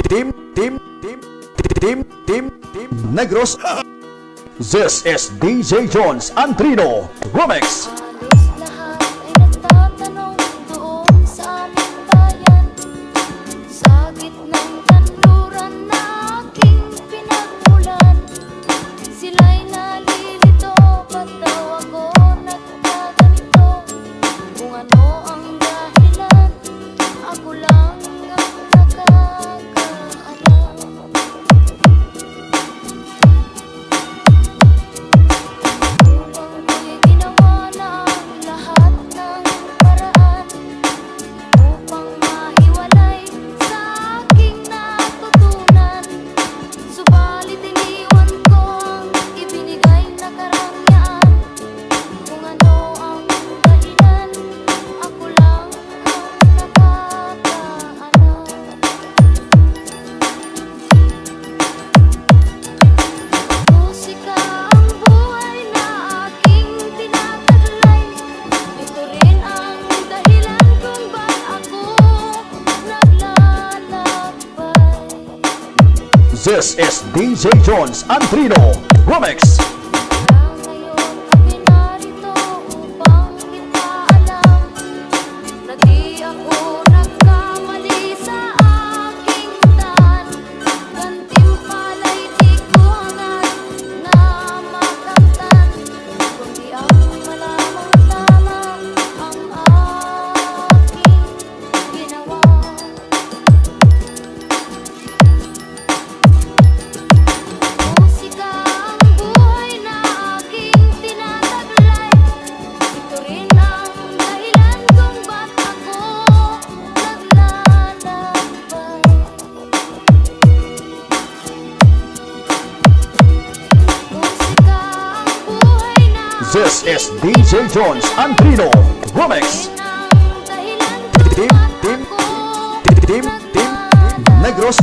Team Negros. This is DJ Jones Antrino Remix. Halos lahat ay nagtatanong doon sa aming bayan, sa gitnang kanluran na aking pinagmulan. Sila'y nalilito, ba't daw ako nagkaganito? Kung ano ang dahilan, ako lang ang nakakaalam. Upang ginawa na ang lahat ng paraan upang mahiwalay sa aking natutunan. Subalit iniwan ko ang ibinigay na karangyaan. Kung ano ang dahilan, ako lang ang nakakaalam. Musika ang buhay na aking tinataglay. Ito rin ang dahilan kung ba't ako naglalakbay. This is DJ Jones Antrino Remix. Kaya ngayon kami narito upang ipaalam na di ako nagkamali sa aking daan. Gantimpala'y di ko hangad na makamtan, kundi ang malamang tama ang aking ginawa. Musika ang buhay na aking tinataglay. Ito rin ang dahilan kung ba't ako naglalakbay. Musika ang buhay na This is DJ Jones Antrino Remix. rin ang dahilan kung ba't ako Team naglalakbay. Negros.